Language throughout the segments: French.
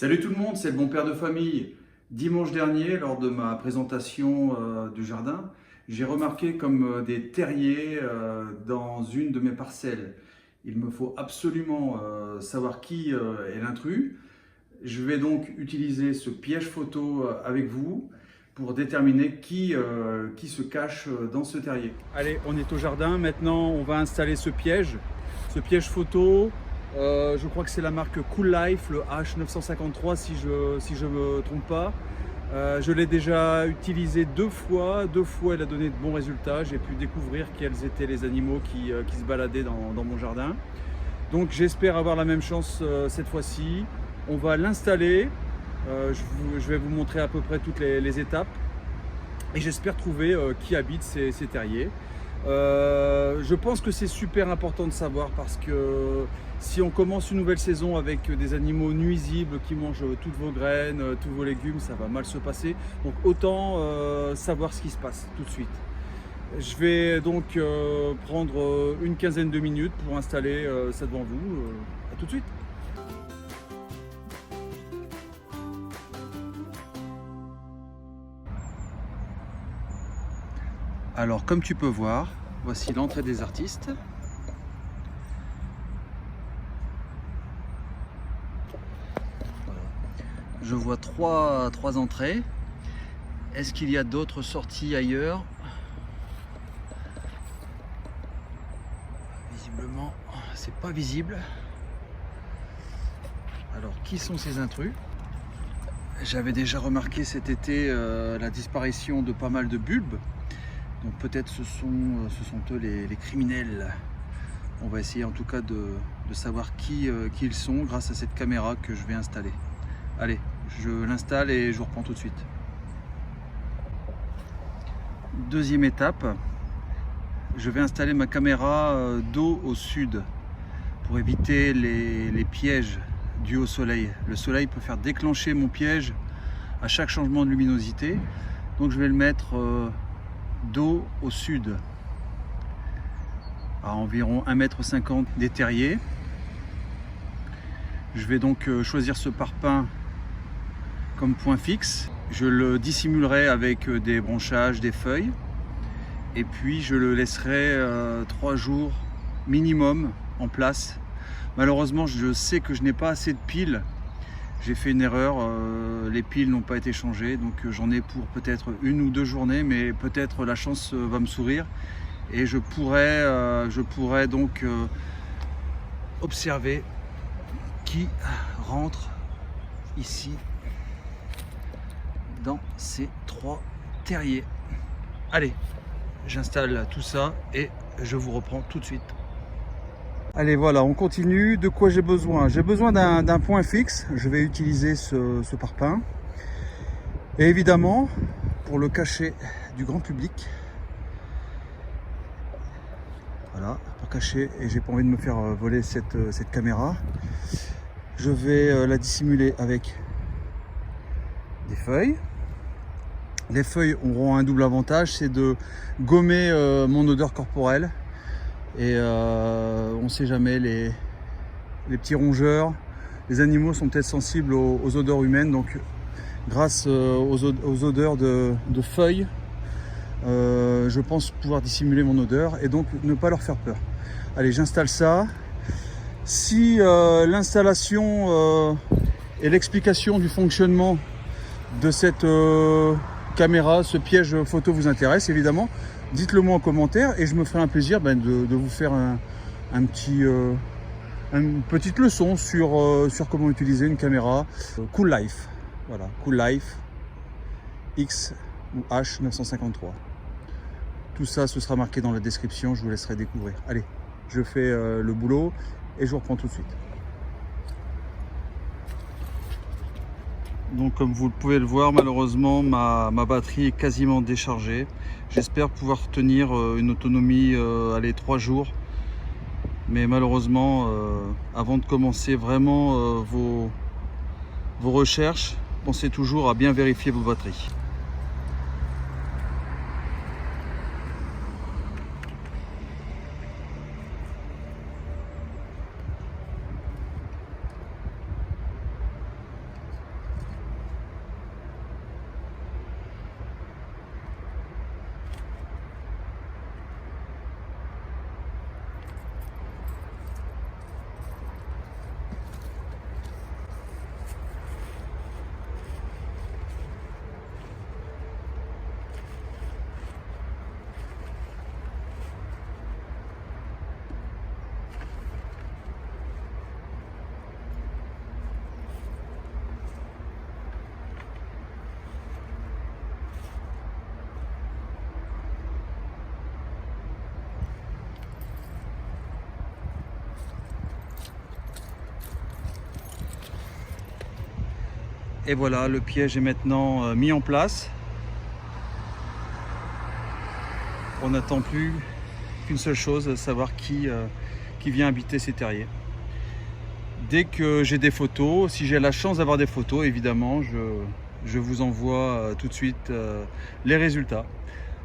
Salut tout le monde, c'est le bon père de famille. Dimanche dernier, lors de ma présentation du jardin, j'ai remarqué comme des terriers dans une de mes parcelles. Il me faut absolument savoir qui est l'intrus. Je vais donc utiliser ce piège photo avec vous pour déterminer qui se cache dans ce terrier. Allez, on est au jardin, maintenant on va installer ce piège photo. Je crois que c'est la marque Cool Life, le H953 si je me trompe pas. Je l'ai déjà utilisé deux fois il a donné de bons résultats. J'ai pu découvrir quels étaient les animaux qui se baladaient dans mon jardin. Donc j'espère avoir la même chance cette fois-ci. On va l'installer, je vais vous montrer à peu près toutes les étapes et j'espère trouver qui habite ces terriers. Je pense que c'est super important de savoir parce que si on commence une nouvelle saison avec des animaux nuisibles qui mangent toutes vos graines, tous vos légumes, ça va mal se passer. Donc autant savoir ce qui se passe tout de suite. Je vais donc prendre une quinzaine de minutes pour installer ça devant vous. À tout de suite. Alors comme tu peux voir, voici l'entrée des artistes. Voilà. Je vois trois entrées. Est-ce qu'il y a d'autres sorties ailleurs? Visiblement, c'est pas visible. Alors qui sont ces intrus? J'avais déjà remarqué cet été la disparition de pas mal de bulbes. Donc peut-être ce sont eux les criminels. On va essayer en tout cas de savoir qui ils sont grâce à cette caméra que je vais installer. Allez, je l'installe et je vous reprends tout de suite. Deuxième étape, je vais installer ma caméra dos au sud pour éviter les pièges dus au soleil. Le soleil peut faire déclencher mon piège à chaque changement de luminosité. Donc je vais le mettre dos au sud, à environ 1,50 m des terriers. Je vais donc choisir ce parpaing comme point fixe. Je le dissimulerai avec des branchages, des feuilles, et puis je le laisserai 3 jours minimum en place. Malheureusement, je sais que je n'ai pas assez de piles. J'ai fait une erreur, les piles n'ont pas été changées, donc j'en ai pour peut-être 1 ou 2 journées, mais peut-être la chance va me sourire et je pourrais donc observer qui rentre ici dans ces 3 terriers. Allez, j'installe tout ça et je vous reprends tout de suite. Allez, voilà, on continue. De quoi j'ai besoin? J'ai besoin d'un point fixe. Je vais utiliser ce parpaing. Et évidemment, pour le cacher du grand public, voilà, pour cacher, et j'ai pas envie de me faire voler cette caméra, je vais la dissimuler avec des feuilles. Les feuilles auront un double avantage, c'est de gommer mon odeur corporelle. Et on ne sait jamais, les petits rongeurs, les animaux sont peut-être sensibles aux odeurs humaines, donc grâce aux odeurs de feuilles, je pense pouvoir dissimuler mon odeur et donc ne pas leur faire peur. Allez, j'installe ça. Si l'installation et l'explication du fonctionnement de cette caméra, ce piège photo vous intéresse, évidemment, dites-le moi en commentaire et je me ferai un plaisir de vous faire une petite leçon sur comment utiliser une caméra Cool Life. Voilà, Cool Life X ou H953. Tout ça, ce sera marqué dans la description, je vous laisserai découvrir. Allez, je fais le boulot et je vous reprends tout de suite. Donc comme vous pouvez le voir, malheureusement ma batterie est quasiment déchargée. J'espère pouvoir tenir une autonomie 3 jours. Mais malheureusement, avant de commencer vraiment vos recherches, pensez toujours à bien vérifier vos batteries. Et voilà, le piège est maintenant mis en place. On n'attend plus qu'une seule chose, savoir qui vient habiter ces terriers. Dès que j'ai des photos, si j'ai la chance d'avoir des photos, évidemment, je vous envoie tout de suite les résultats.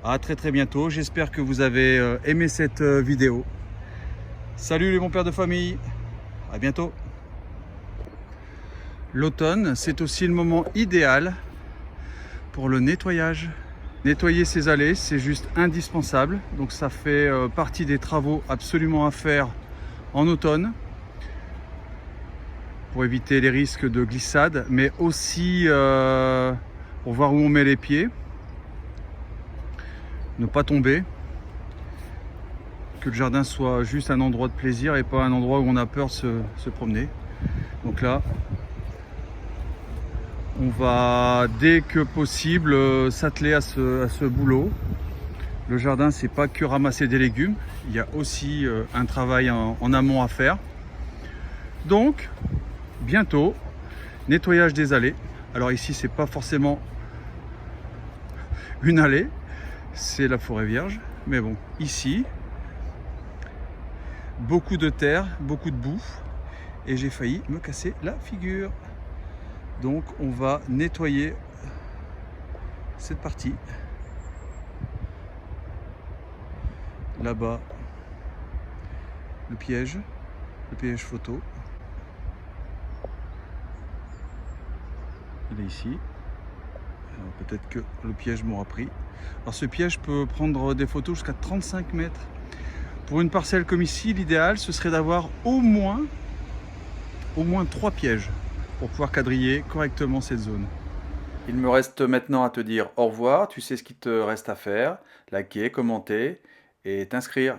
À très bientôt, j'espère que vous avez aimé cette vidéo. Salut les bons pères de famille, à bientôt. L'automne, c'est aussi le moment idéal pour le nettoyage. Nettoyer ces allées, c'est juste indispensable. Donc ça fait partie des travaux absolument à faire en automne pour éviter les risques de glissade, mais aussi pour voir où on met les pieds, ne pas tomber, que le jardin soit juste un endroit de plaisir et pas un endroit où on a peur de se promener. Donc là, on va dès que possible s'atteler à ce boulot. Le jardin, c'est pas que ramasser des légumes, il y a aussi un travail en amont à faire. Donc, bientôt, nettoyage des allées. Alors ici, c'est pas forcément une allée, c'est la forêt vierge. Mais bon, ici, beaucoup de terre, beaucoup de boue, et j'ai failli me casser la figure. Donc on va nettoyer cette partie. Là-bas, le piège photo. Il est ici. Peut-être que le piège m'aura pris. Alors ce piège peut prendre des photos jusqu'à 35 mètres. Pour une parcelle comme ici, l'idéal ce serait d'avoir au moins 3 pièges pour pouvoir quadriller correctement cette zone. Il me reste maintenant à te dire au revoir. Tu sais ce qu'il te reste à faire. Liker, commenter et t'inscrire.